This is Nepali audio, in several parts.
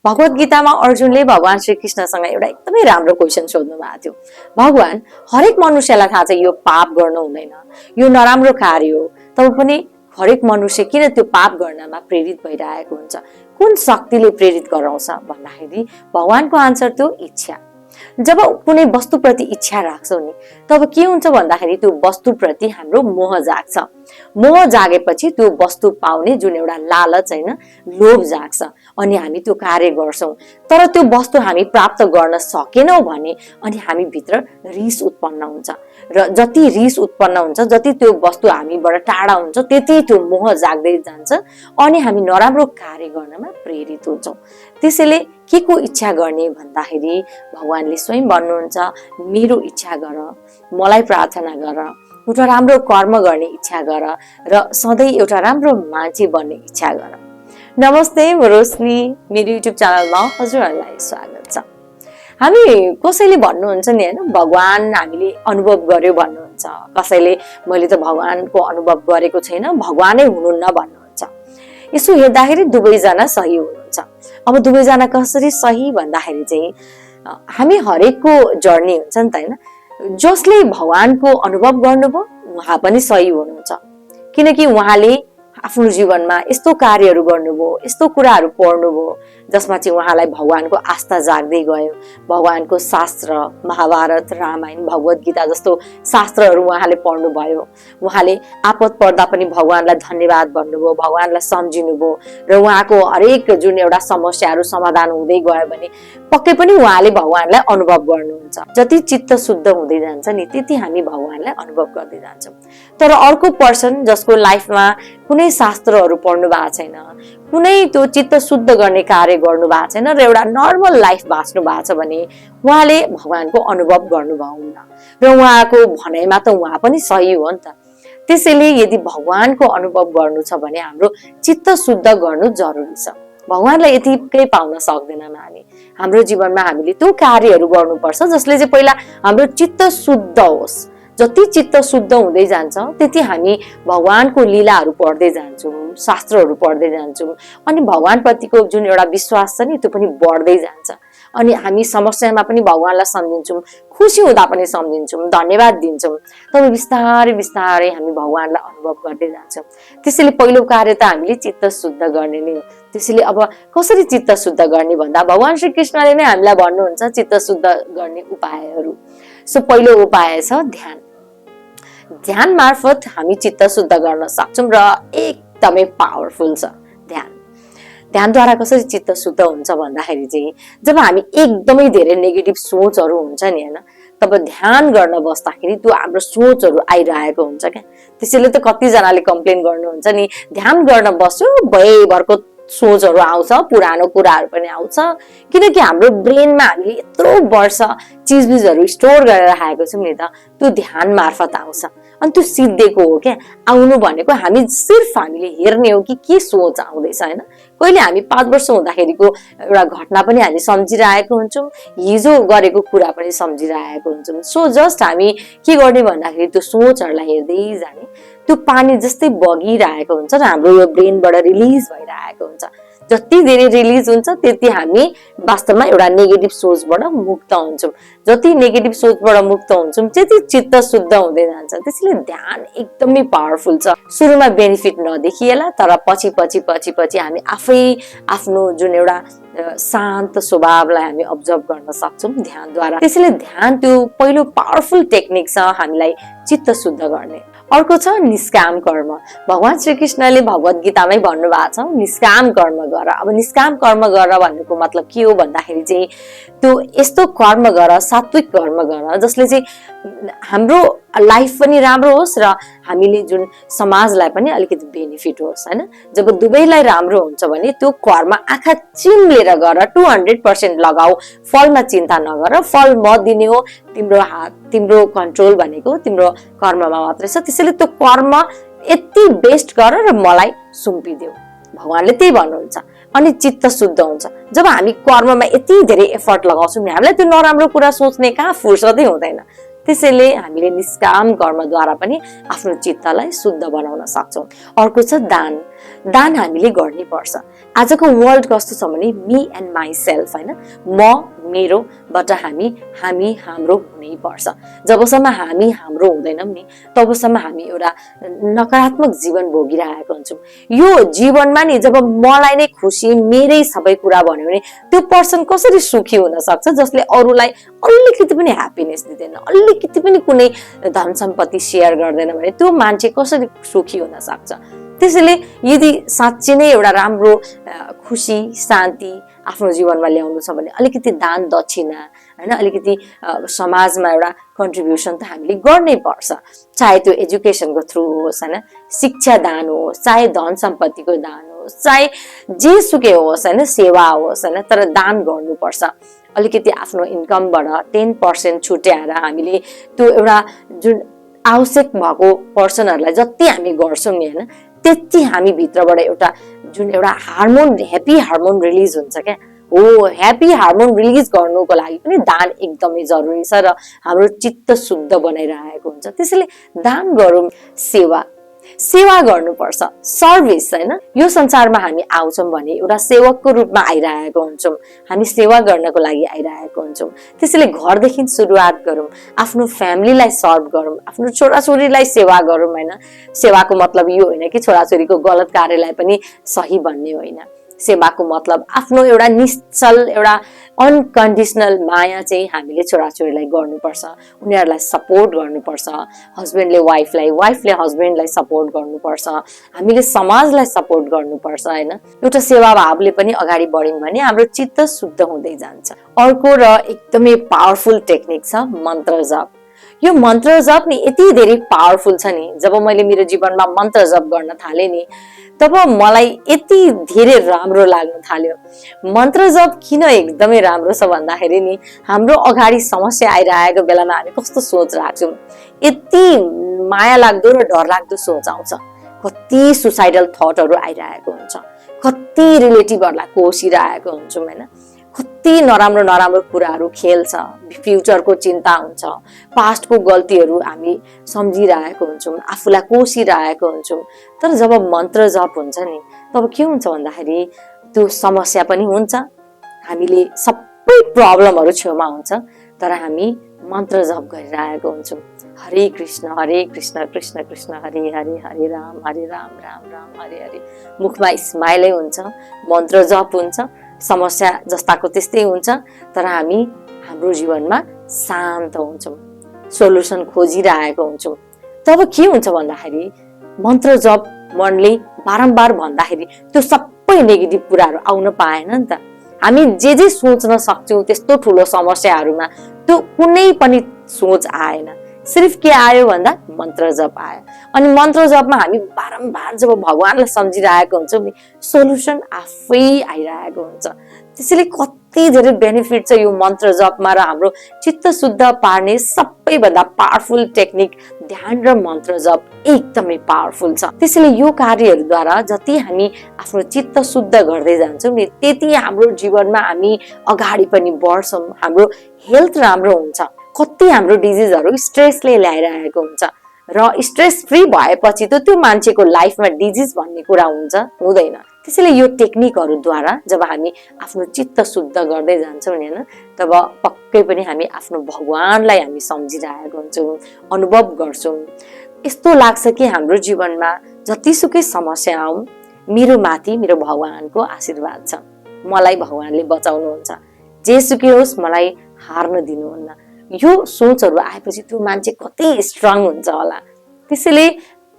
भगवत गीतामा अर्जुनले भगवान श्री कृष्णसँग एउटा एकदमै राम्रो क्वेसन सोध्नु भएको थियो। भगवान, हरेक मनुष्यलाई थाहा छ यो पाप गर्नु हुँदैन, यो नराम्रो कार्य हो, तब पनि हरेक मनुष्य किन त्यो पाप गर्नमा प्रेरित भइरहेको हुन्छ? कुन शक्तिले प्रेरित गराउँछ भन्दाखेरि भगवानको आन्सर थियो इच्छा। जब कुनै वस्तुप्रति इच्छा राख्छौ नि तब के हुन्छ भन्दाखेरि त्यो वस्तुप्रति हाम्रो मोह जाग्छ। मोह जागेपछि त्यो वस्तु पाउने जुन एउटा लालच हैन, लोभ जाग्छ अनि हामी त्यो कार्य गर्छौं। तर त्यो वस्तु हामी प्राप्त गर्न सकेनौं भने अनि हामी भित्र रिस उत्पन्न हुन्छ र जति रिस उत्पन्न हुन्छ, जति त्यो वस्तु हामीबाट टाढा हुन्छ, त्यति त्यो मोह जाग्दै जान्छ अनि हामी नराम्रो कार्य गर्नमा प्रेरित हुन्छौं। त्यसैले के को इच्छा गर्ने भन्दाखेरि भगवानले स्वयं भन्नुहुन्छ मेरो इच्छा गर, मलाई प्रार्थना गर, एउटा राम्रो कर्म गर्ने इच्छा गर र सधैँ एउटा राम्रो मान्छे बन्ने इच्छा गर। नमस्ते, म रोशनी, मेरो युट्युब च्यानलमा हजुरहरूलाई स्वागत छ। हामी कसैले भन्नुहुन्छ नि हैन, भगवान हामीले अनुभव गर्यो भन्नुहुन्छ, कसैले मैले त भगवानको अनुभव गरेको छैन, भगवानै हुनुहुन्न भन्नुहुन्छ। यसो हेर्दाखेरि दुवैजना सही हुनुहुन्छ। अब दुवैजना कसरी सही भन्दाखेरि चाहिँ हामी हरेकको जर्नी हुन्छ नि त हैन। जसले भगवानको अनुभव गर्नुभयो उहाँ पनि सही हुनुहुन्छ, किनकि उहाँले आफ्नो जीवनमा यस्तो कार्यहरू गर्नुभयो, यस्तो कुराहरू पढ्नुभयो जसमा चाहिँ उहाँलाई भगवानको आस्था जाग्दै गयो। भगवानको शास्त्र, महाभारत, रामायण, भगवत गीता जस्तो शास्त्रहरू उहाँले पढ्नुभयो। उहाँले आपद पर्दा पनि भगवानलाई धन्यवाद भन्नुभयो, भगवानलाई सम्झिनुभयो र उहाँको हरेक जुन एउटा समस्याहरू समाधान हुँदै गयो भने पक्कै पनि उहाँले भगवानलाई अनुभव गर्नुहुन्छ। जति चित्त शुद्ध हुँदै जान्छ नि त्यति हामी भगवानलाई अनुभव गर्दै जान्छौँ। तर अर्को पर्सन जसको लाइफमा कुनै शास्त्रहरू पढ्नु भएको छैन, कुनै त्यो चित्त शुद्ध गर्ने कार्य गर्नु भएको छैन र एउटा नर्मल लाइफ बाँच्नु भएको छ भने उहाँले भगवानको अनुभव गर्नुभयो हुन्न र उहाँको भनाइमा त उहाँ पनि सही हो नि त। त्यसैले यदि भगवानको अनुभव गर्नु छ भने हाम्रो चित्त शुद्ध गर्नु जरुरी छ। भगवानलाई यतिकै पाउन सक्दैनौँ हामी। हाम्रो जीवनमा हामीले त्यो कार्यहरू गर्नुपर्छ जसले चाहिँ पहिला हाम्रो चित्त शुद्ध होस्। जति चित्त शुद्ध हुँदै जान्छ त्यति हामी भगवानको लीलाहरू पढ्दै जान्छौँ, शास्त्रहरू पढ्दै जान्छौँ अनि भगवान प्रतिको जुन एउटा विश्वास छ नि त्यो पनि बढ्दै जान्छ अनि हामी समस्यामा पनि भगवानलाई सम्झिन्छौँ, खुसी हुँदा पनि सम्झिन्छौँ, धन्यवाद दिन्छौँ। तब बिस्तारै बिस्तारै हामी भगवानलाई अनुभव गर्दै जान्छौँ। त्यसैले पहिलो कार्य त हामीले चित्त शुद्ध गर्ने नै हो। त्यसैले अब कसरी चित्त शुद्ध गर्ने भन्दा भगवान श्री कृष्णले नै हामीलाई भन्नुहुन्छ चित्त शुद्ध गर्ने उपायहरू। सो पहिलो उपाय छ ध्यान। ध्यान मार्फत हामी चित्त शुद्ध गर्न सक्छौं र एकदमै पावरफुल छ ध्यान। ध्यानद्वारा कसरी चित्त शुद्ध हुन्छ भन्दाखेरि चाहिँ जब हामी एकदमै धेरै नेगेटिभ सोचहरू हुन्छ नि हैन, तब ध्यान गर्न बस्दाखेरि त्यो हाम्रो सोचहरू आइरहेको हुन्छ क्या। त्यसैले त कतिजनाले कम्प्लेन गर्नुहुन्छ नि, ध्यान गर्न बस्यो भयभरको सोचहरू आउँछ, पुरानो कुराहरू पनि आउँछ, किनकि हाम्रो ब्रेनमा हामीले यत्रो वर्ष चिजबिजहरू स्टोर गरेर राखेको छौँ नि त, त्यो ध्यान मार्फत आउँछ अनि त्यो सिद्धिएको हो क्या। आउनु भनेको हामी सिर्फ हामीले हेर्ने हो कि के सोच आउँदैछ हैन। कहिले हामी 5 वर्ष हुँदाखेरिको एउटा घटना पनि हामी सम्झिरहेको हुन्छौँ, हिजो गरेको कुरा पनि सम्झिरहेको हुन्छौँ। सो जस्ट हामी के गर्ने भन्दाखेरि त्यो सोचहरूलाई हेर्दै जाने, त्यो पानी जस्तै बगिरहेको हुन्छ र हाम्रो यो ब्रेनबाट रिलिज भइरहेको हुन्छ। जति धेरै रिलिज हुन्छ त्यति हामी वास्तवमा एउटा नेगेटिभ सोचबाट मुक्त हुन्छौँ। जति नेगेटिभ सोचबाट मुक्त हुन्छौँ त्यति चित्त शुद्ध हुँदै जान्छ। त्यसैले ध्यान एकदमै पावरफुल छ। सुरुमा बेनिफिट नदेखिएला तर पछि पछि पछि पछि हामी आफै आफ्नो जुन एउटा शान्त स्वभावलाई हामी अब्जर्भ गर्न सक्छौँ ध्यानद्वारा। त्यसैले ध्यान त्यो पहिलो पावरफुल टेक्निक छ हामीलाई चित्त शुद्ध गर्ने। अर्को छ निष्काम कर्म। भगवान श्री कृष्णले भगवत गीतामै भन्नुभएको छ निष्काम कर्म गर। अब निष्काम कर्म गर भन्नुको मतलब के हो भन्दाखेरि चाहिँ त्यो यस्तो कर्म गर, सात्विक कर्म गर जसले चाहिँ हाम्रो लाइफ पनि राम्रो होस् र हामीले जुन समाजलाई पनि अलिकति बेनिफिट होस् हैन। जब दुवैलाई राम्रो हुन्छ भने त्यो कर्म आँखा चिम्लेर गर, 200% लगाऊ, फलमा चिन्ता नगर। फल म दिने हो, तिम्रो हात, तिम्रो कन्ट्रोल भनेको तिम्रो कर्ममा मात्रै छ। त्यसैले त्यो कर्म यति बेस्ट गर र मलाई सुम्पिदेऊ। भगवानले त्यही भन्नुहुन्छ अनि चित्त शुद्ध हुन्छ। जब हामी कर्ममा यति धेरै एफर्ट लगाउँछौँ नि हामीलाई त्यो नराम्रो कुरा सोच्ने कहाँ फुर्सदै हुँदैन। त्यसैले हामीले निष्काम कर्मद्वारा पनि आफ्नो चित्तलाई शुद्ध बनाउन सक्छौँ। अर्को छ दान। दान हामीले गर्नै पर्छ। आजको वर्ल्ड कस्तो छ भने मी एन्ड माई सेल्फ हैन, म मेरोबाट हामी हामी हाम्रो हुनै पर्छ। जबसम्म हामी हाम्रो हुँदैनौँ नि तबसम्म हामी एउटा नकारात्मक जीवन भोगिरहेको हुन्छौँ। यो जीवनमा नि जब मलाई नै खुसी मेरै सबै कुरा भन्यो भने त्यो पर्सन कसरी सुखी हुन सक्छ जसले अरूलाई अलिकति पनि ह्याप्पिनेस दिँदैन, अलिकति पनि कुनै धन सम्पत्ति सेयर गर्दैन भने त्यो मान्छे कसरी सुखी हुन सक्छ। त्यसैले यदि साँच्चै नै एउटा राम्रो खुसी शान्ति आफ्नो जीवनमा ल्याउनु छ भने अलिकति दान दक्षिणा हैन, अलिकति समाजमा एउटा कन्ट्रिब्युसन त हामीले गर्नै पर्छ। चाहे त्यो एजुकेसनको थ्रु होस् हैन, शिक्षा दान होस्, चाहे धन सम्पत्तिको दान होस्, चाहे जेसुकै होस् हैन, सेवा होस् हैन, तर दान गर्नुपर्छ। अलिकति आफ्नो इन्कमबाट 10% छुट्याएर हामीले त्यो एउटा जुन आवश्यक भएको पर्सनहरूलाई जति हामी गर्छौँ नि हैन, त्यति हामी भित्रबाट एउटा जुन एउटा हार्मोन ह्याप्पी हार्मोन रिलिज हुन्छ क्या, हो ह्याप्पी हार्मोन रिलिज गर्नुको लागि पनि दान एकदमै जरुरी छ र हाम्रो चित्त शुद्ध बनाइरहेको हुन्छ। त्यसैले दान गरौँ, सेवा गर्नुपर्छ, सर्भिस हैन। यो संसारमा हामी आउँछौँ भने एउटा सेवकको रूपमा आइरहेको हुन्छौँ, हामी सेवा गर्नको लागि आइरहेको हुन्छौँ। त्यसैले घरदेखि सुरुवात गरौँ, आफ्नो फ्यामिलीलाई सर्भ गरौँ, आफ्नो छोराछोरीलाई सेवा गरौँ हैन। सेवाको मतलब यो होइन कि छोराछोरीको गलत कार्यलाई पनि सही भन्ने होइन। सेवाको मतलब आफ्नो एउटा निश्चल एउटा अनकन्डिसनल माया चाहिँ हामीले छोराछोरीलाई गर्नुपर्छ, उनीहरूलाई सपोर्ट गर्नुपर्छ। हस्बेन्डले वाइफलाई, वाइफले हस्बेन्डलाई सपोर्ट गर्नुपर्छ, हामीले समाजलाई सपोर्ट गर्नुपर्छ हैन। एउटा सेवा भावले पनि अगाडि बढ्यौँ भने हाम्रो चित्त शुद्ध हुँदै जान्छ। अर्को र एकदमै पावरफुल टेक्निक छ मन्त्र जप। यो मन्त्र जप नि यति धेरै पावरफुल छ नि, जब मैले मेरो जीवनमा मन्त्र जप गर्न थालेँ नि तब मलाई यति धेरै राम्रो लाग्न थाल्यो। मन्त्र जप किन एकदमै राम्रो छ भन्दाखेरि नि हाम्रो अगाडि समस्या आइरहेको बेलामा हामी कस्तो सोच राख्छौँ, यति माया लाग्दो र डरलाग्दो सोच आउँछ। कति सुसाइडल थटहरू आइरहेको हुन्छ, कति रिलेटिभहरूलाई कोसिरहेको हुन्छौँ हैन, कति नराम्रो नराम्रो कुराहरू खेल्छ, फ्युचरको चिन्ता हुन्छ, पास्टको गल्तीहरू हामी सम्झिरहेको हुन्छौँ, आफूलाई कोसिरहेको हुन्छौँ। तर जब मन्त्र जप हुन्छ नि तब के हुन्छ भन्दाखेरि त्यो समस्या पनि हुन्छ, हामीले सबै प्रब्लमहरू छेउमा हुन्छ, तर हामी मन्त्र जप गरिरहेको हुन्छौँ। हरे कृष्ण कृष्ण कृष्ण हरे हरे, हरे राम राम राम हरे हरे। मुखमा स्माइलै हुन्छ, मन्त्र जप हुन्छ, समस्या जस्ताको त्यस्तै हुन्छ, तर हामी हाम्रो जीवनमा शान्त हुन्छौँ, सोलुसन खोजिरहेको हुन्छौँ। तब के हुन्छ भन्दाखेरि मन्त्र जप मनले बारम्बार भन्दाखेरि त्यो सबै नेगेटिभ कुराहरू आउन पाएन नि त। हामी जे सोच्न सक्छौँ त्यस्तो ठुलो समस्याहरूमा त्यो कुनै पनि सोच आएन, सिर्फ के आयो भन्दा मन्त्र जप आयो। अनि मन्त्र जपमा हामी बारम्बार जब भगवानलाई सम्झिरहेको हुन्छौँ नि सोलुसन आफै आइरहेको हुन्छ। त्यसैले कति धेरै बेनिफिट छ यो मन्त्र जपमा र हाम्रो चित्त शुद्ध पार्ने सबैभन्दा पावरफुल टेक्निक ध्यान र मन्त्र जप एकदमै पावरफुल छ। त्यसैले यो कार्यहरूद्वारा जति हामी आफ्नो चित्त शुद्ध गर्दै जान्छौँ नि त्यति हाम्रो जीवनमा हामी अगाडि पनि बढ्छौँ, हाम्रो हेल्थ राम्रो हुन्छ। कति हाम्रो डिजिजहरू स्ट्रेसले ल्याइरहेको हुन्छ र स्ट्रेस फ्री भएपछि त त्यो मान्छेको लाइफमा डिजिज भन्ने कुरा हुन्छ हुँदैन। त्यसैले यो टेक्निकहरूद्वारा जब हामी आफ्नो चित्त शुद्ध गर्दै जान्छौँ नि हैन, तब पक्कै पनि हामी आफ्नो भगवानलाई हामी सम्झिरहेको हुन्छौँ, अनुभव गर्छौँ। यस्तो लाग्छ कि हाम्रो जीवनमा जतिसुकै समस्या आउँ मेरो माथि मेरो भगवानको आशीर्वाद छ, मलाई भगवानले बचाउनुहुन्छ, जेसुकै होस् मलाई हार्न दिनुहुन्न। यो सोचहरू आएपछि त्यो मान्छे कति स्ट्रङ हुन्छ होला। त्यसैले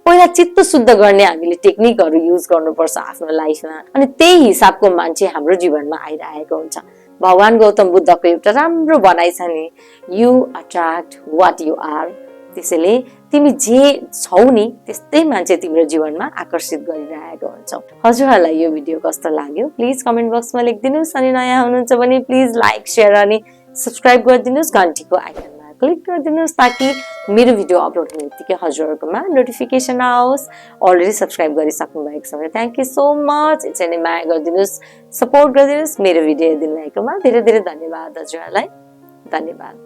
पहिला चित्त शुद्ध गर्ने हामीले टेक्निकहरू युज गर्नुपर्छ आफ्नो लाइफमा, अनि त्यही हिसाबको मान्छे हाम्रो जीवनमा आइरहेको हुन्छ। भगवान गौतम बुद्धको एउटा राम्रो भनाइ छ नि, you attract what you are. त्यसैले तिमी जे छौ नि त्यस्तै मान्छे तिम्रो जीवनमा आकर्षित गरिरहेको हुन्छौ। हजुरहरूलाई यो भिडियो कस्तो लाग्यो प्लिज कमेन्ट बक्समा लेखिदिनुस्, अनि नयाँ हुनुहुन्छ भने प्लिज लाइक शेयर अनि सब्सक्राइब गरिदिनुस्, घन्टीको आइकनमा क्लिक गरिदिनुस् ताकि मेरो भिडियो अपलोड हुने बित्तिकै हजुरहरूकोमा नोटिफिकेसन आओस्। अलरेडी सब्सक्राइब गरिसक्नु भएको छ भने थ्याङ्क यू सो मच। यसरी माया गरिदिनुस्, सपोर्ट गरिदिनुस्। मेरो भिडियो हेरिदिनु भएकोमा धेरै धेरै धन्यवाद हजुरहरूलाई, धन्यवाद।